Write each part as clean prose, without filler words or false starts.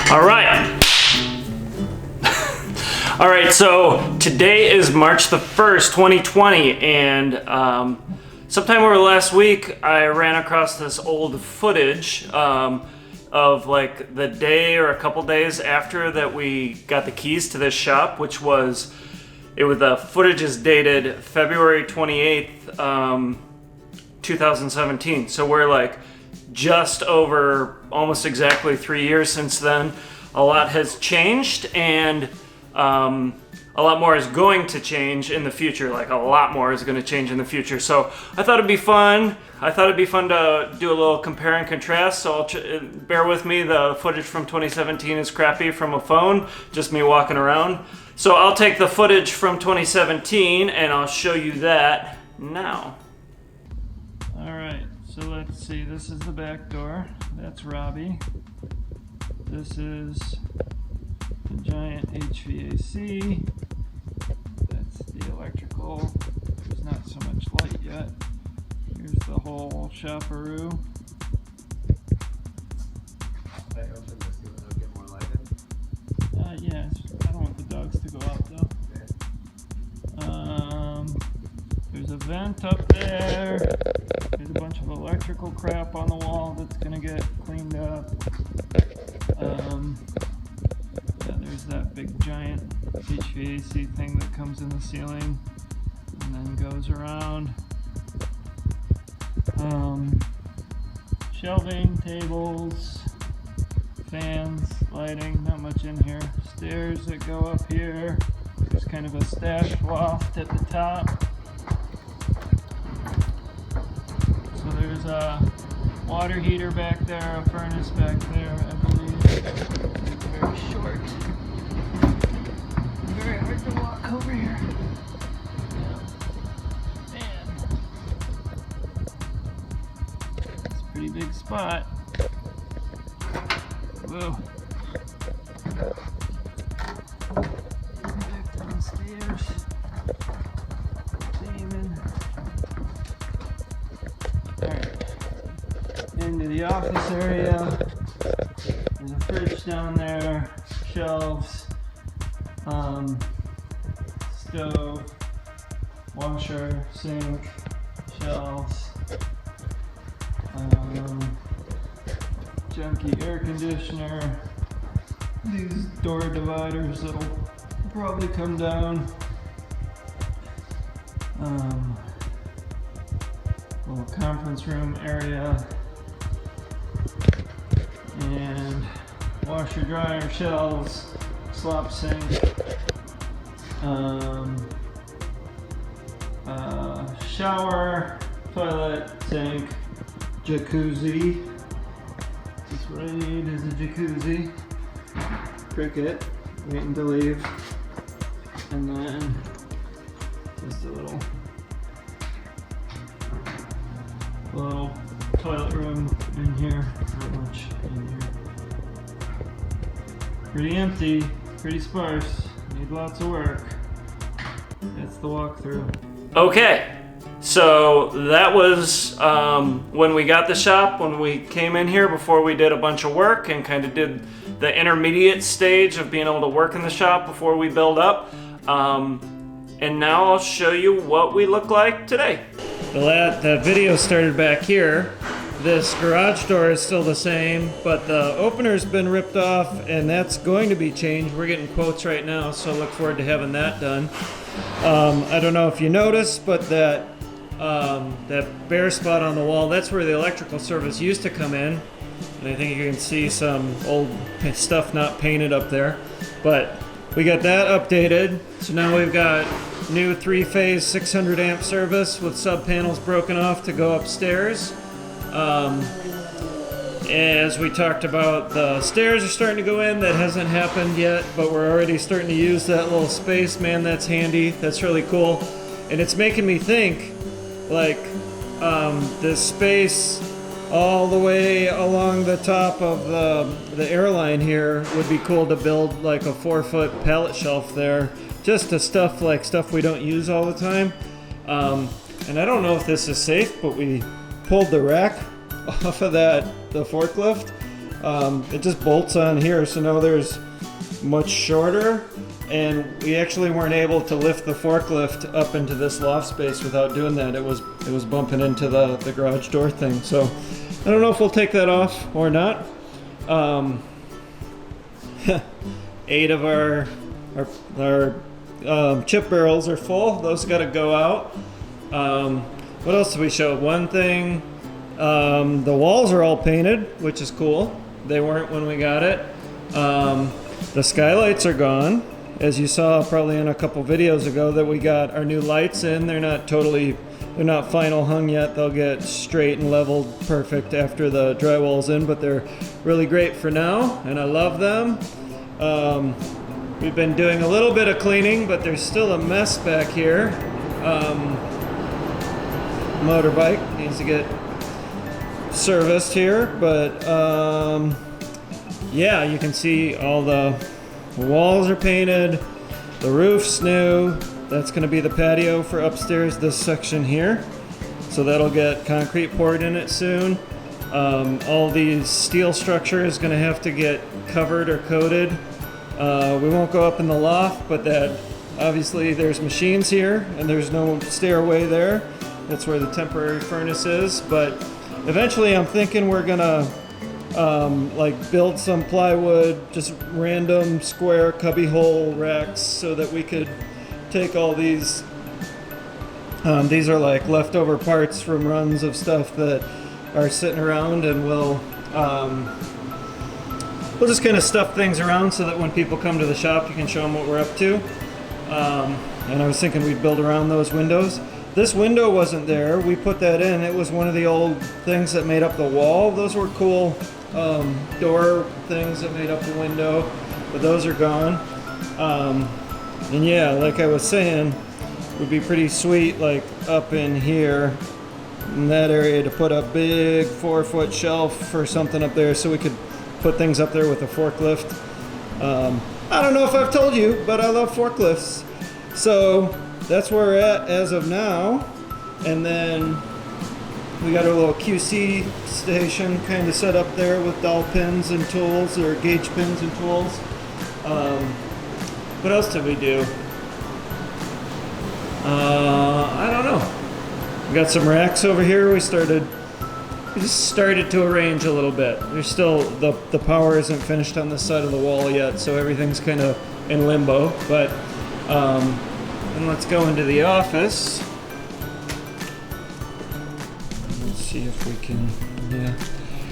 All right. All right, so today is March the 1st, 2020, and sometime over last week, I ran across this old footage of like the day or a couple days after that we got the keys to this shop, which was, the footage is dated February 28th, 2017. So we're like just over almost exactly 3 years since then. A lot has changed, and a lot more is going to change in the future. Like a lot more is going to change in the future. So I thought it'd be fun. To do a little compare and contrast. So bear with me. The footage from 2017 is crappy from a phone, just me walking around. So I'll take the footage from 2017 and I'll show you that now. All right. So let's see. This is the back door. That's Robbie. This is the giant HVAC. That's the electrical. There's not so much light yet. Here's the whole shop-a-roo. I open this, you want to get more light in? Yeah, I don't want the dogs to go out though. Okay. There's a vent up there. There's a bunch of electrical crap on the wall that's gonna get cleaned up. Yeah, there's that big giant HVAC thing that comes in the ceiling and then goes around. Shelving, tables, fans, lighting, not much in here. Stairs that go up here. There's kind of a stash loft at the top. So there's a water heater back there, a furnace back there, I believe. It's very short. Very hard to walk over here. Pretty big spot. Whoa. Back downstairs. Damon. Alright. Into the office area. There's a fridge down there. Shelves. Stove. Washer. Sink. Shelves. Junky air conditioner. These door dividers that'll probably come down. Little conference room area. And washer dryer shelves. Slop sink. Shower. Toilet. Sink. Jacuzzi. That's what I need is a jacuzzi. Cricket, waiting to leave. And then just a little toilet room in here. Not much in here. Pretty empty, pretty sparse. Need lots of work. That's the walkthrough. Okay. So that was when we got the shop, when we came in here before we did a bunch of work and kind of did the intermediate stage of being able to work in the shop before we build up. And now I'll show you what we look like today. The video started back here. This garage door is still the same, but the opener's been ripped off and that's going to be changed. We're getting quotes right now, so I look forward to having that done. I don't know if you noticed, but that bare spot on the wall, that's where the electrical service used to come in. And I think you can see some old stuff not painted up there. But we got that updated. So now we've got new 3-phase 600 amp service with sub panels broken off to go upstairs. As we talked about, the stairs are starting to go in. That hasn't happened yet, but we're already starting to use that little space. Man, that's handy. That's really cool. And it's making me think, like, this space all the way along the top of the airline here would be cool to build like a 4-foot pallet shelf there, just to stuff we don't use all the time. And I don't know if this is safe, but we pulled the rack off of the forklift, It just bolts on here, so now there's much shorter, and we actually weren't able to lift the forklift up into this loft space without doing that. It was bumping into the garage door thing. So I don't know if we'll take that off or not. 8 of our chip barrels are full. Those got to go out. What else did we show? One thing, the walls are all painted, which is cool. They weren't when we got it. The skylights are gone. As you saw probably in a couple videos ago, that we got our new lights in. They're not final hung yet. They'll get straight and leveled perfect after the drywall's in, but they're really great for now, and I love them. We've been doing a little bit of cleaning, but there's still a mess back here. Motorbike needs to get serviced here, but yeah, you can see all the walls are painted, the roof's new. That's going to be the patio for upstairs, this section here, so that'll get concrete poured in it soon. All these steel structure is going to have to get covered or coated. We won't go up in the loft, but that obviously there's machines here and there's no stairway there. That's where the temporary furnace is, but eventually I'm thinking we're gonna like build some plywood, just random square cubby hole racks, so that we could take all these are like leftover parts from runs of stuff that are sitting around, and we'll just kind of stuff things around so that when people come to the shop you can show them what we're up to. And I was thinking we'd build around those windows. This window wasn't there. We put that in. It was one of the old things that made up the wall. Those were cool door things that made up the window, but those are gone. And yeah, like I was saying, it would be pretty sweet, like up in here in that area, to put a big 4-foot shelf or something up there so we could put things up there with a forklift. I don't know if I've told you, but I love forklifts. So that's where we're at as of now. And then we got our little QC station kind of set up there with dowel pins and tools, or gauge pins and tools. What else did we do? I don't know. We got some racks over here. We just started to arrange a little bit. There's still, the power isn't finished on this side of the wall yet, so everything's kind of in limbo. But and let's go into the office. Let's see if we can, yeah.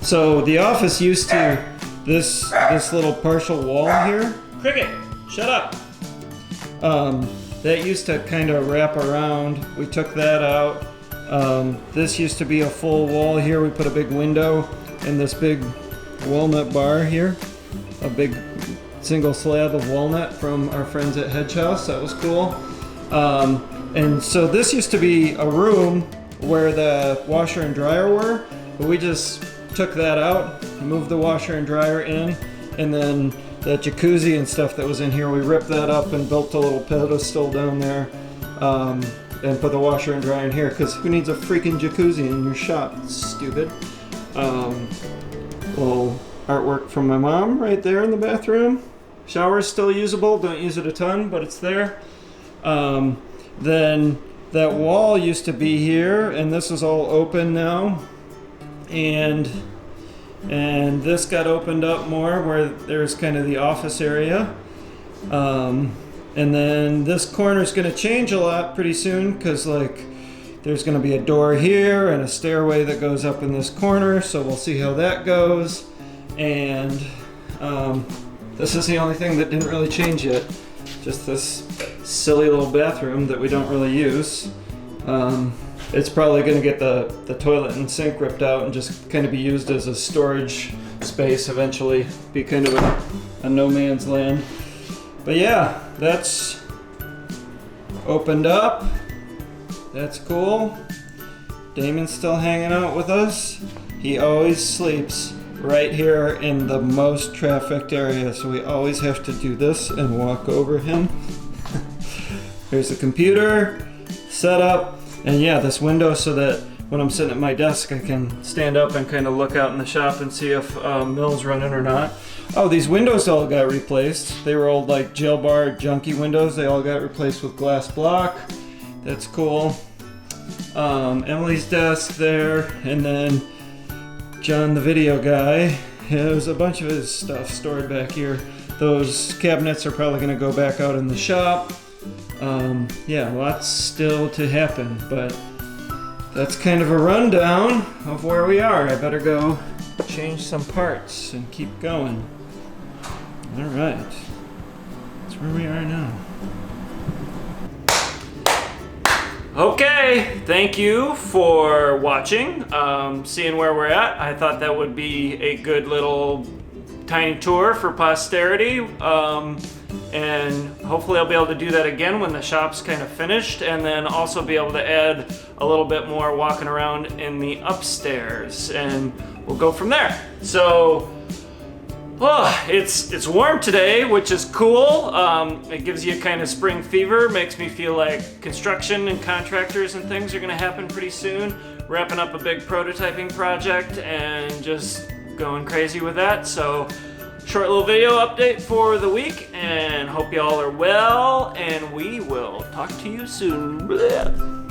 So the office used to, this little partial wall here. Cricket, shut up. That used to kind of wrap around. We took that out. This used to be a full wall here. We put a big window and this big walnut bar here. A big single slab of walnut from our friends at Hedge House. That was cool. And so this used to be a room where the washer and dryer were, but we just took that out, moved the washer and dryer in, and then that jacuzzi and stuff that was in here, we ripped that up and built a little pedestal down there, and put the washer and dryer in here, because who needs a freaking jacuzzi in your shop? It's stupid. Little artwork from my mom right there in the bathroom. Shower's still usable, don't use it a ton, but it's there. Then that wall used to be here, and this is all open now. And this got opened up more where there's kind of the office area. And then this corner is going to change a lot pretty soon, because like there's going to be a door here and a stairway that goes up in this corner, so we'll see how that goes. And this is the only thing that didn't really change yet, just this silly little bathroom that we don't really use. It's probably going to get the toilet and sink ripped out and just kind of be used as a storage space eventually, be kind of a no man's land. But yeah, that's opened up. That's cool. Damon's still hanging out with us. He always sleeps right here in the most trafficked area, so we always have to do this and walk over him. There's the computer set up, and yeah, this window so that when I'm sitting at my desk, I can stand up and kind of look out in the shop and see if mill's running or not. Oh, these windows all got replaced. They were old like jail bar junky windows. They all got replaced with glass block. That's cool. Emily's desk there, and then John the video guy has a bunch of his stuff stored back here. Those cabinets are probably going to go back out in the shop. Yeah, lots still to happen, but that's kind of a rundown of where we are. I better go change some parts and keep going. All right, that's where we are now. Okay, thank you for watching, seeing where we're at. I thought that would be a good little tiny tour for posterity, and hopefully I'll be able to do that again when the shop's kind of finished, and then also be able to add a little bit more walking around in the upstairs, and we'll go from there. So, it's warm today, which is cool. It gives you kind of spring fever, makes me feel like construction and contractors and things are gonna happen pretty soon. Wrapping up a big prototyping project and just going crazy with that. So, short little video update for the week, and hope y'all are well, and we will talk to you soon. Blah.